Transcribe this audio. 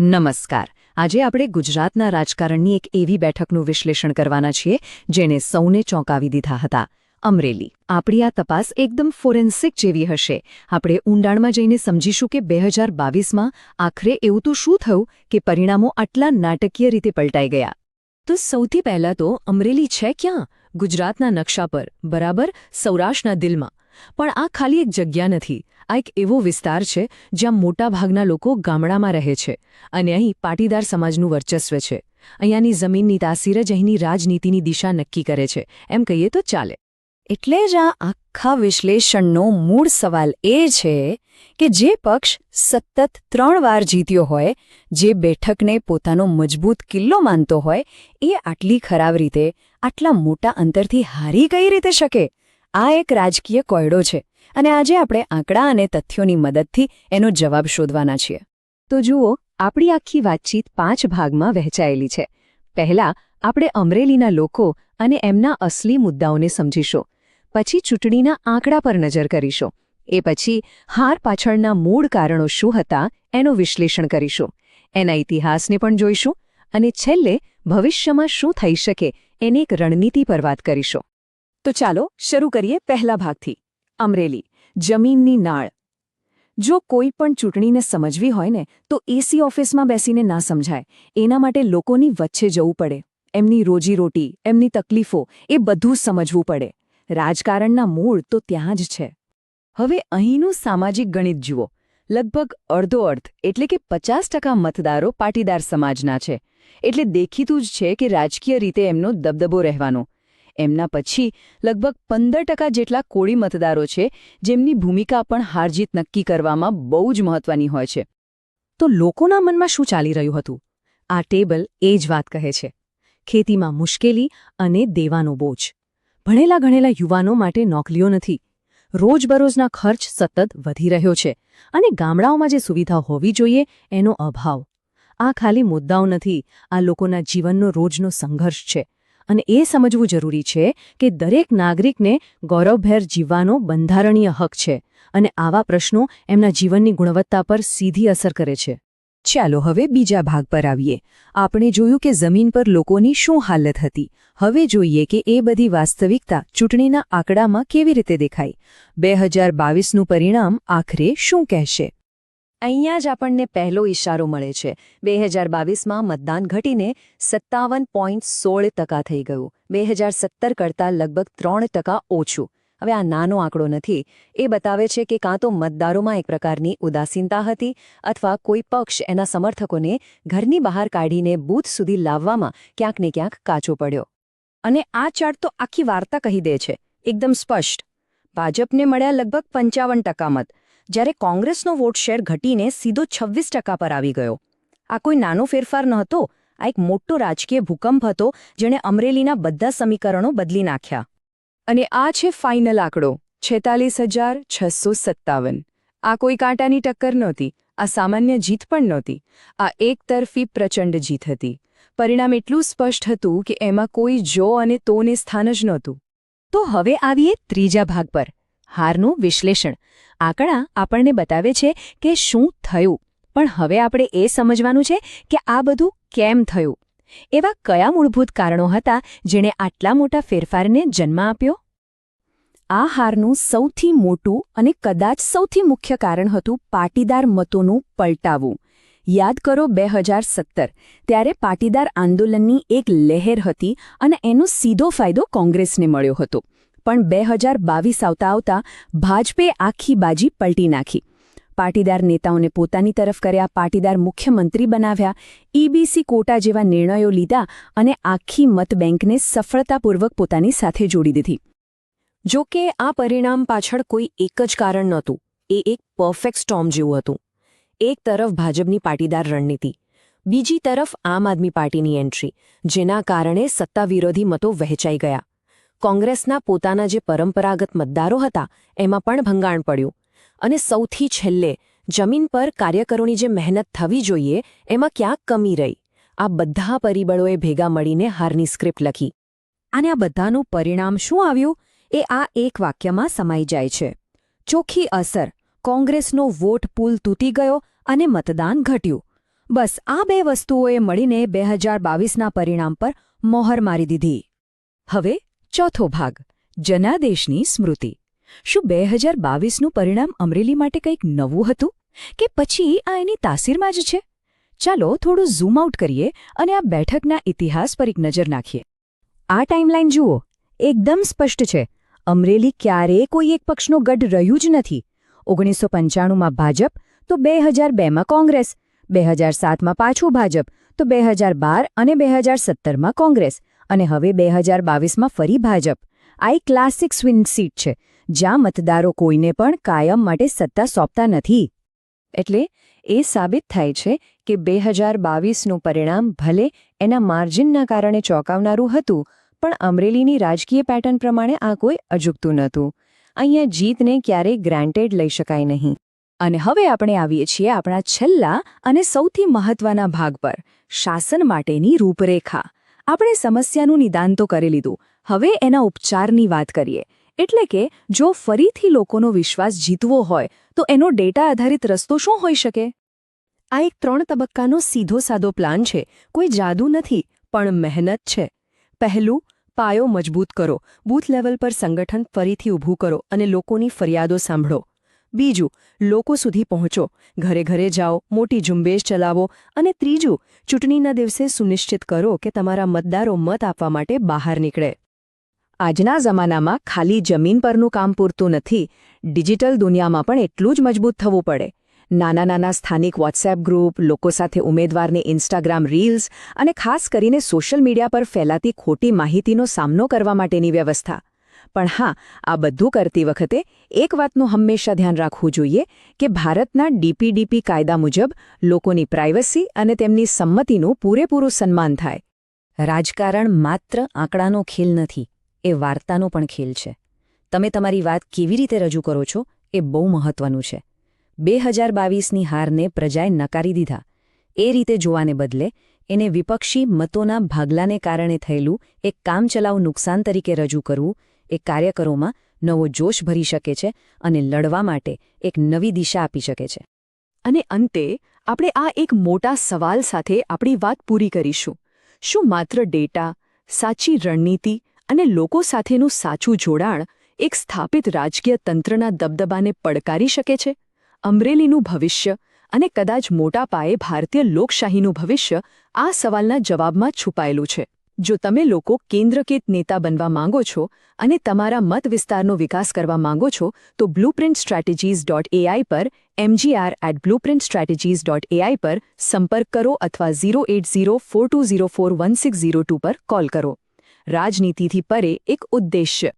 નમસ્કાર. આજે આપણે ગુજરાતના રાજકારણની એક એવી બેઠકનું વિશ્લેષણ કરવાના છીએ જેણે સૌને ચોંકાવી દીધા હતા. અમરેલી. આપણી આ તપાસ એકદમ ફોરેન્સિક જેવી હશે. આપણે ઊંડાણમાં જઈને સમજીશું કે 2022માં આખરે એવું તો શું થયું કે પરિણામો આટલા નાટકીય રીતે પલટાઈ ગયા. તો સૌથી પહેલાં તો અમરેલી છે ક્યાં? ગુજરાતના નકશા પર, બરાબર સૌરાષ્ટ્રના દિલમાં. પણ આ ખાલી એક જગ્યા નથી. આ એક એવો વિસ્તાર છે જ્યાં મોટાભાગના લોકો ગામડામાં રહે છે અને અહીં પાટીદાર સમાજનું વર્ચસ્વ છે. અહીંયાની જમીનની તાસીર જ અહીંની રાજનીતિની દિશા નક્કી કરે છે, એમ કહીએ તો ચાલે. એટલે જ આ આખા વિશ્લેષણનો મૂળ સવાલ એ છે કે જે પક્ષ સતત 3 વાર જીત્યો હોય, જે બેઠકને પોતાનો મજબૂત કિલ્લો માનતો હોય, એ આટલી ખરાબ રીતે, આટલા મોટા અંતરથી હારી કઈ રીતે શકે? આ એક રાજકીય કોયડો છે અને આજે આપણે આંકડા અને તથ્યોની મદદથી એનો જવાબ શોધવાના છીએ. તો જુઓ, આપણી આખી વાતચીત 5 ભાગમાં વહેંચાયેલી છે. પહેલા આપણે અમરેલીના લોકો અને એમના અસલી મુદ્દાઓને સમજીશું. પછી ચૂંટણીના આંકડા પર નજર કરીશું. એ પછી હાર પાછળના મૂળ કારણો શું હતા એનું વિશ્લેષણ કરીશું. એના ઇતિહાસને પણ જોઈશું અને છેલ્લે ભવિષ્યમાં શું થઈ શકે એની એક રણનીતિ પર વાત કરીશું. તો ચાલો શરૂ કરીએ પહેલા ભાગથી. અમરેલી, જમીનની નાળ. જો કોઈ પણ ચૂંટણીને સમજવી હોય ને તો એસી ઓફિસમાં બેસીને ના સમજાય. એના માટે લોકોની વચ્ચે જવું પડે. એમની રોજીરોટી, એમની તકલીફો, એ બધું સમજવું પડે. રાજકારણના મૂળ તો ત્યાં જ છે. હવે અહીંનું સામાજિક ગણિત જુઓ. લગભગ અડધો અર્ધ એટલે કે 50% મતદારો પાટીદાર સમાજના છે. એટલે દેખીતું જ છે કે રાજકીય રીતે એમનો દબદબો રહેવાનો. એમના પછી લગભગ 15% જેટલા કોળી મતદારો છે, જેમની ભૂમિકા પણ હારજીત નક્કી કરવામાં બહુ જ મહત્વની હોય છે. તો લોકોના મનમાં શું ચાલી રહ્યું હતું? આ ટેબલ એ જ વાત કહે છે. ખેતીમાં મુશ્કેલી અને દેવાનો બોજ. ભણેલા ગણેલા યુવાનો માટે નોકરીઓ નથી. રોજબરોજના ખર્ચ સતત વધી રહ્યો છે અને ગામડાઓમાં જે સુવિધા હોવી જોઈએ એનો અભાવ. આ ખાલી મુદ્દાઓ નથી, આ લોકોના જીવનનો રોજનો સંઘર્ષ છે. અને એ સમજવું જરૂરી છે કે દરેક નાગરિકને ગૌરવભેર જીવવાનો બંધારણીય હક છે અને આવા પ્રશ્નો એમના જીવનની ગુણવત્તા પર સીધી અસર કરે છે. ચાલો હવે બીજા ભાગ પર આવીએ. આપણે જોયું કે જમીન પર લોકોની શું હાલત હતી. હવે જોઈએ કે એ બધી વાસ્તવિકતા ચૂંટણીના આંકડામાં કેવી રીતે દેખાય. 2022નું પરિણામ આખરે શું કહેશે? અહીંયા જ આપણને પહેલો ઇશારો મળે છે. 2022માં મતદાન ઘટીને 57.16% થઈ ગયું. 2017 કરતાં લગભગ 3% ઓછું. હવે આ નાનો આંકડો નથી. એ બતાવે છે કે કાં તો મતદારોમાં એક પ્રકારની ઉદાસીનતા હતી અથવા કોઈ પક્ષ એના સમર્થકોને ઘરની બહાર કાઢીને બૂથ સુધી લાવવામાં ક્યાંક ને ક્યાંક કાચો પડ્યો. અને આ ચાર્ટ તો આખી વાર્તા કહી દે છે, એકદમ સ્પષ્ટ. ભાજપને મળ્યા લગભગ 55% મત, જ્યારે કોંગ્રેસનો વોટ શેર ઘટીને સીધો 26% પર આવી ગયો. આ કોઈ નાનો ફેરફાર નહોતો. આ એક મોટો રાજકીય ભૂકંપ હતો જેણે અમરેલીના બધા સમીકરણો બદલી નાખ્યા. અને આ છે ફાઇનલ આંકડો, 46,657. આ કોઈ કાંટાની ટક્કર નહોતી. આ સામાન્ય જીત પણ નહોતી. આ એકતરફી પ્રચંડ જીત હતી. પરિણામ એટલું સ્પષ્ટ હતું કે એમાં કોઈ જો અને તોને સ્થાન જ નહોતું. તો હવે આવીએ ત્રીજા ભાગ પર, હારનું વિશ્લેષણ. આંકડા આપણને બતાવે છે કે શું થયું, પણ હવે આપણે એ સમજવાનું છે કે આ બધું કેમ થયું. એવા કયા મૂળભૂત કારણો હતા જેણે આટલા મોટા ફેરફારને જન્મ આપ્યો? આ હારનું સૌથી મોટું અને કદાચ સૌથી મુખ્ય કારણ હતું પાટીદાર મતોનું પલટાવું. યાદ કરો 2017, ત્યારે પાટીદાર આંદોલનની એક લહેર હતી અને એનો સીધો ફાયદો કોંગ્રેસને મળ્યો હતો. પણ 2022 આવતા ભાજપે આખી બાજી પલટી નાખી. પાટીદાર નેતાઓને પોતાની તરફ કર્યા, પાટીદાર મુખ્યમંત્રી બનાવ્યા, ઈબીસી કોટા જેવા નિર્ણયો લીધા અને આખી મતબેંકને સફળતાપૂર્વક પોતાની સાથે જોડી દીધી. જો કે આ પરિણામ પાછળ કોઈ એક જ કારણ નહોતું. એ એક પરફેક્ટ સ્ટોર્મ જેવું હતું. એક તરફ ભાજપની પાટીદાર રણનીતિ, બીજી તરફ આમ આદમી પાર્ટીની એન્ટ્રી, જેના કારણે સત્તા વિરોધી મતો વહેંચાઈ ગયા. કોંગ્રેસના પોતાના જે પરંપરાગત મતદારો હતા એમાં પણ ભંગાણ પડ્યું. અને સૌથી છેલ્લે જમીન પર કાર્યકરોની જે મહેનત થવી જોઈએ એમાં ક્યાંક કમી રહી. આ બધા પરિબળોએ ભેગા મળીને હારની સ્ક્રિપ્ટ લખી. અને આ બધાનું પરિણામ શું આવ્યું એ આ એક વાક્યમાં સમાઈ જાય છે. ચોખ્ખી અસર: કોંગ્રેસનો વોટ પૂલ તૂટી ગયો અને મતદાન ઘટ્યું. બસ આ બે વસ્તુઓએ મળીને 2022ના પરિણામ પર મોહર મારી દીધી. હવે ચોથો ભાગ, જનાદેશની સ્મૃતિ. શું 2022નું પરિણામ અમરેલી માટે કંઈક નવું હતું કે પછી આ એની તાસીરમાં જ છે? ચાલો થોડું ઝૂમ આઉટ કરીએ અને આ બેઠકના ઇતિહાસ પર એક નજર નાખીએ. આ ટાઈમલાઈન જુઓ, એકદમ સ્પષ્ટ છે. અમરેલી ક્યારેય કોઈ એક પક્ષનો ગઢ રહ્યું જ નથી. 1995માં ભાજપ, તો 2002માં કોંગ્રેસ, 2007માં પાછું ભાજપ, તો 2012 અને 2017માં કોંગ્રેસ, અને હવે 2022માં ફરી ભાજપ. આ એક ક્લાસિક સ્વિંગ સીટ છે, જ્યાં મતદારો કોઈને પણ કાયમ માટે સત્તા સોંપતા નથી. એટલે એ સાબિત થાય છે કે 2022નું પરિણામ ભલે એના માર્જિનના કારણે ચોંકાવનારું હતું, પણ અમરેલીની રાજકીય પેટર્ન પ્રમાણે આ કોઈ અજુગતું નહોતું. અહીંયા જીતને ક્યારેય ગ્રાન્ટેડ લઈ શકાય નહીં. અને હવે આપણે આવીએ છીએ આપણા છેલ્લા અને સૌથી મહત્વના ભાગ પર, શાસન માટેની રૂપરેખા. આપણે સમસ્યાનું નિદાન તો કરી લીધું, હવે એના ઉપચારની વાત કરીએ. એટલે કે જો ફરીથી લોકોનો વિશ્વાસ જીતવો હોય તો એનો ડેટા આધારિત રસ્તો શું હોઈ શકે? આ એક 3 તબક્કાનો સીધો સાદો પ્લાન છે. કોઈ જાદુ નથી, પણ મહેનત છે. પહેલું, પાયો મજબૂત કરો. બૂથ લેવલ પર સંગઠન ફરીથી ઊભું કરો અને લોકોની ફરિયાદો સાંભળો. બીજું, લોકો સુધી પહોંચો, ઘરે ઘરે જાઓ, મોટી ઝુંબેશ ચલાવો. અને ત્રીજું, ચૂંટણીના દિવસે સુનિશ્ચિત કરો કે તમારા મતદારો મત આપવા માટે બહાર નીકળે. આજના જમાનામાં ખાલી જમીન પરનું કામ પૂરતું નથી, ડિજિટલ દુનિયામાં પણ એટલું જ મજબૂત થવું પડે. નાના નાના સ્થાનિક વોટ્સએપ ગ્રુપ, લોકો સાથે ઉમેદવારની ઇન્સ્ટાગ્રામ રીલ્સ અને ખાસ કરીને સોશિયલ મીડિયા પર ફેલાતી ખોટી માહિતીનો સામનો કરવા માટેની વ્યવસ્થા. પણ હા, આ બધું કરતી વખતે એક વાતનું હંમેશા ધ્યાન રાખવું જોઈએ કે ભારતના ડીપીડીપી કાયદા મુજબ લોકોની પ્રાઇવસી અને તેમની સંમતિનું પૂરેપૂરું સન્માન થાય. રાજકારણ માત્ર આંકડાનો ખેલ નથી, એ વાર્તાનો પણ ખેલ છે. તમે તમારી વાત કેવી રીતે રજૂ કરો છો એ બહુ મહત્વનું છે. 2022ની હારને પ્રજાએ નકારી દીધા. એ રીતે જોવાને બદલે એને વિપક્ષી મતોના ભાગલાને કારણે થયેલું એક કામચલાઉ નુકસાન તરીકે રજૂ કરવું એ કાર્યકરોમાં નવો જોશ ભરી શકે છે અને લડવા માટે એક નવી દિશા આપી શકે છે. અને અંતે આપણે આ એક મોટા સવાલ સાથે આપણી વાત પૂરી કરીશું. શું માત્ર ડેટા, સાચી રણનીતિ અને લોકો સાથેનું સાચું જોડાણ એક સ્થાપિત રાજકીય તંત્રના દબદબાને પડકારી શકે છે? અમરેલીનું ભવિષ્ય અને કદાચ મોટા પાયે ભારતીય લોકશાહીનું ભવિષ્ય આ સવાલના જવાબમાં છુપાયેલું છે. જો તમે લોકો કેન્દ્રકેત નેતા બનવા માંગો છો અને તમારા મત વિસ્તારનો વિકાસ કરવા માંગો છો તો blueprintstrategies.ai પર mgr@blueprintstrategies.ai પર સંપર્ક કરો અથવા 08042041602 પર કોલ કરો. રાજનીતિથી પરે એક ઉદ્દેશ્ય.